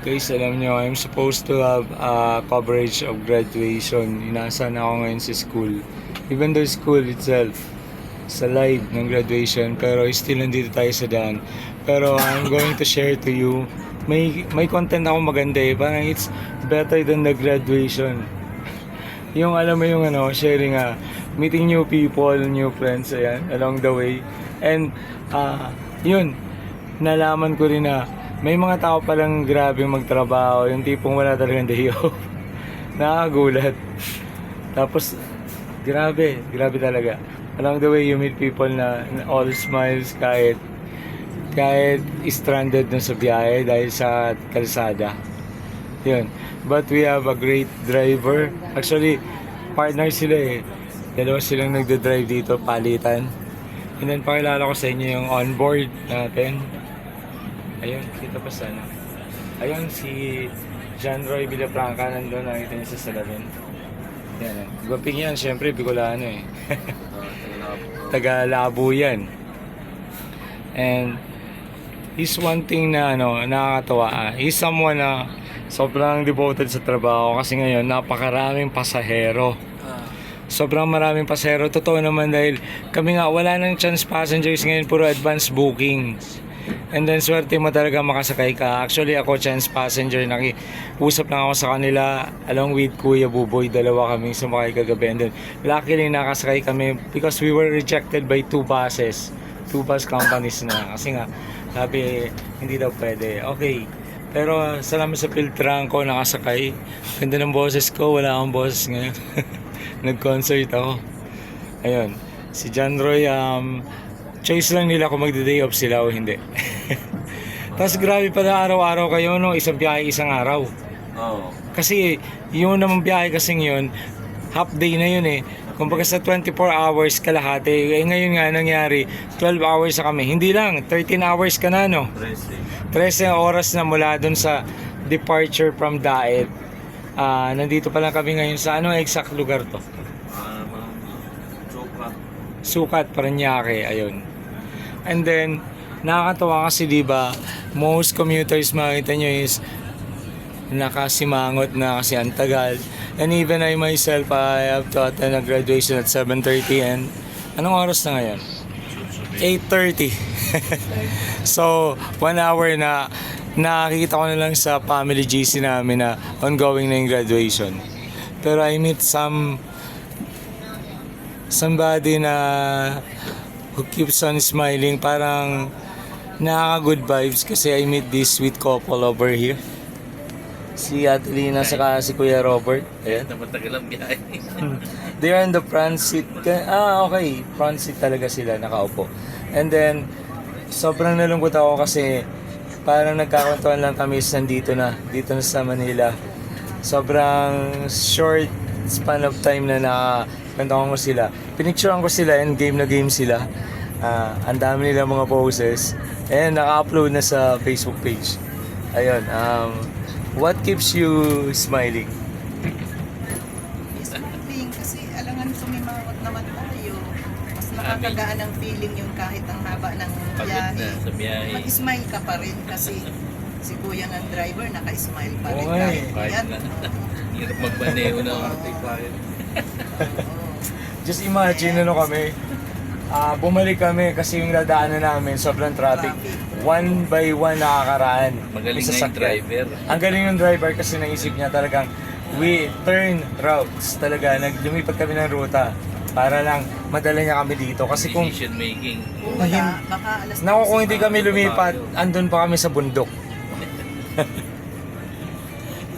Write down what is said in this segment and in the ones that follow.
Guys, alam nyo, I'm supposed to have coverage of graduation. Inaasahan ako ngayon sa school. Even though school itself, sa live ng graduation, pero still nandito tayo sa daan. Pero I'm going to share to you, may content ako maganda eh. Parang it's better than the graduation. Yung alam mo yung sharing meeting new people, new friends, ayan, along the way. And yun, nalaman ko rin na may mga tao palang grabe magtrabaho, yung tipong wala talagang day off. Nakakagulat. Tapos, grabe talaga. Along the way, you meet people na all smiles kahit stranded na sa biyahe dahil sa kalsada. Yun. But we have a great driver. Actually, partner sila eh. Dalawa silang nagde-drive dito, palitan. And then, pakilala ko sa inyo yung onboard natin. Ayun, kita pa sana. Ayun, si John Roy Villafranca, nandun, nakita niya sa salamin. Yan, Gwaping yan, syempre, Bicolano eh. Taga Labo yan. And, he's one thing na, nakakatawa. He's someone na sobrang devoted sa trabaho kasi ngayon, napakaraming pasahero. Sobrang maraming pasahero. Totoo naman dahil kami nga, wala nang chance passengers ngayon, puro advance bookings. And then swerte mo talaga makasakay ka. Actually ako chance passenger, nakiusap lang ako sa kanila along with Kuya Buboy, dalawa kaming sumakay kagabi. And then luckily nakasakay kami because we were rejected by two bus companies na. Kasi nga sabi hindi daw pwede. Okay, pero salamat sa filtran ko, nakasakay. Ganda ng boses ko, wala akong boses ngayon. Nag-concert ako. Ayun, si John Roy, choice lang nila kung magde-day off sila o hindi. Tapos grabe pala araw-araw kayo, isang biyahe, isang araw. Kasi yung namang biyahe kasing yun, half day na yun eh. Kumbaga sa 24 hours kalahati, ngayon nga nangyari, 12 hours na kami. Hindi lang, 13 hours ka na 13 oras na mula dun sa departure from Daet. Nandito pa lang kami ngayon sa exact lugar to? Sukat, Parañaque, ayun. And then, nakakatawa kasi diba, most commuters makita nyo is nakasimangot na kasi ang tagal. And even I myself, I have to attend a graduation at 7:30 and anong oras na ngayon? 8:30. So, 1 hour na nakikita ko na lang sa family GC namin na ongoing na yung graduation. Pero I meet somebody na who keeps on smiling, parang nakaka-good vibes kasi I meet this sweet couple over here. Si Ate Lina saka si Kuya Robert. Ayan. Matagal ang biyahe. They are in the front seat. Okay. Front seat talaga sila, nakaupo. And then, sobrang nalungkot ako kasi parang nagkakwentuhan lang kami dito na sa Manila. Sobrang short span of time na nakakwentuhan ko sila. Pinicturean ko sila and game na game sila. Ang dami nila mga poses. And naka-upload na sa Facebook page. Ayun. What keeps you smiling? Smiling kasi alangan sumimawat naman tayo. Mas nakakagaan ang feeling yung kahit ang haba ng Pagod na biyahe. sa biyahe. Mag-smile ka pa rin kasi si kuya ng driver naka-smile pa rin. Okay. Kahit yan. Hirap magmaneho na. Just imagine kami. Bumalik kami kasi yung dadaanan namin sobrang traffic. One by one nakakaraan. Magaling May na yung sasakyan. driver. Ang galing ng driver kasi naisip niya talagang we turn routes talaga. Lumipat kami ng ruta para lang madala niya kami dito. Kasi kung Decision making. Baka alas kung hindi kami lumipat, andun pa kami sa bundok.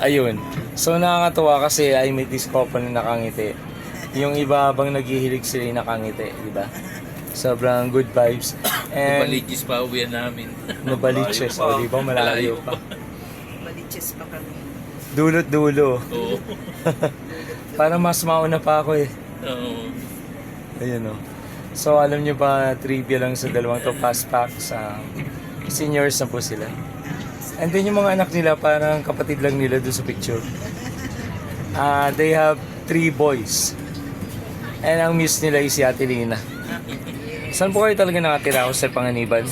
Ayun. So nakakatuwa kasi I meet this couple na nakangiti. Yung iba habang naghihilig sila yung nakangiti, di ba? Sobrang good vibes. And Baligis pa uwian namin. Nabaliches, o di ba? Malayo pa. baliches pa kami. Dulot-dulo. Oo. Para mas mauna pa ako eh. Oo. Ayun o. So alam nyo ba, trivia lang sa dalawang to, fast facts. Seniors na po sila. And then yung mga anak nila, parang kapatid lang nila doon sa picture. They have 3 boys. And ang miss nila is si Ate Lina. Saan po kayo talaga nakatira? Sa Panganiban?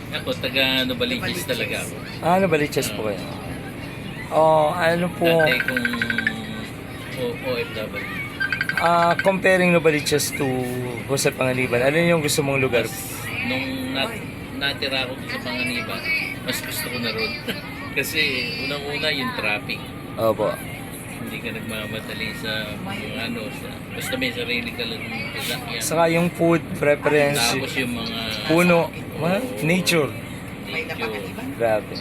Ako, taga Novaliches talaga ako. Nabaliches po kayo. Oh, ano po, Dati kung OFW. comparing Novaliches to Jose Pangaliban, ano yung gusto mong lugar? Nung natira ako doon sa Panganiban, mas gusto ko na ron. Kasi unang-una yung traffic. Opo. Hindi ka nagmamadali sa mga ano, basta may sarili ka lang sasakyan. Saka yung food preference, Tapos yung mga puno, nature. May nature. napakaliban. Grabe.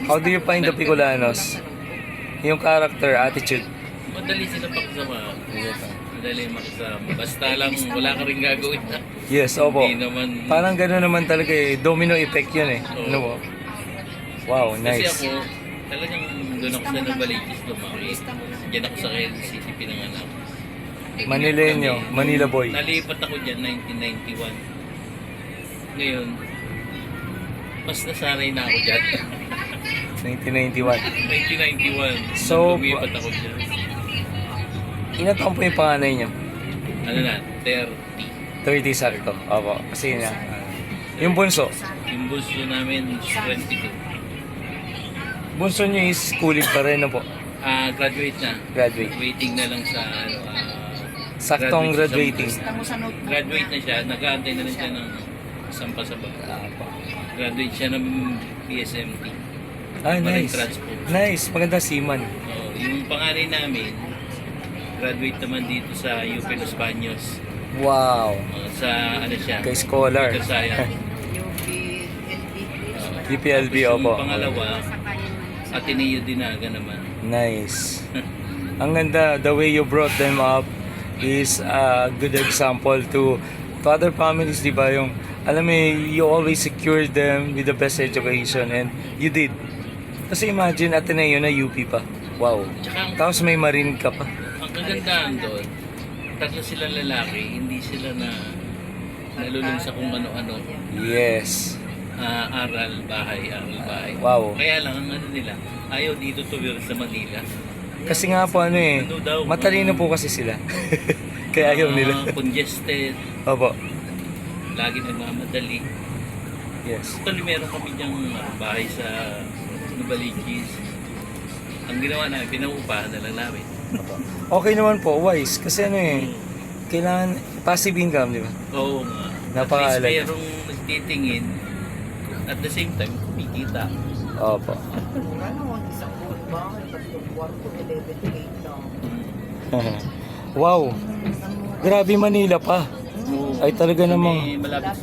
How do you find the Bicolanos? Yung character, attitude. Madali sila pakisama. Madali makisama. Basta lang wala ka rin gagawin na. Yes, opo. Hindi naman... Parang gano'n naman talaga eh. Domino effect yun eh. Oo. Ano po? Wow, Kasi nice. ako, talagang doon ako sa Novaliches lumaki. Diyan ako sa Quezon City pinanganak. Manileño, Kami, Manila boy. Nalipat ako dyan 1991. Ngayon, mas nasanay na ako dyan. 1991. 1991. So, lumipat ako dyan. Ilan taon po yung panganay niyo? Ano na, 30. 30 sakto. Opo. Kasi na. Yung bunso. Yung bunso namin is 22. Bunso niyo is schooling pa rin na po. Graduate na. Graduate. Waiting na lang sa ano, Saktong graduating. Tamo sa note. Graduate na siya, nag-aantay na rin siya ng isang pasabag. Graduate siya ng PSMT. Ah, Marine nice. Transport. Nice. Maganda seaman. Yung panganay namin, graduate naman dito sa UP Los Baños. Wow. Sa ano siya? Kay scholar. Computer Science. UPLB, Tapos opo. yung pangalawa, Ateneo Dinaga naman. Nice. Ang ganda, the way you brought them up is a good example to other families, di ba? Yung, alam mo, you always secured them with the best education and you did. Kasi imagine, Ateneo na UP pa. Wow. Tsaka Tapos may marine ka pa. ang kagandahan doon, tatlo sila lalaki, hindi sila na nalulung sa kung ano-ano. Yes. Aral, bahay. Wow. Kaya lang, ang ano nila, ayaw dito tumira sa Manila. Kasi nga po ano eh, Ano daw, matalino po kasi sila. Kaya ayaw nila. Congested, Opo. lagi nagmamadali. Yes. Actually, meron kami diyang bahay sa Novaliches. Ang ginawa namin, pinauupahan na lang namin. Okay naman po, wise. Kasi ano eh, kailangan passive income, di ba? Oo nga. Napakaalam. At least mayroong nagtitingin. At the same time, kumikita. Opo. Wala naman, isang buong bahay, tatlong kwarto, 11 to 8 lang. Wow. Grabe Manila pa. Ay talaga namang May malapit sa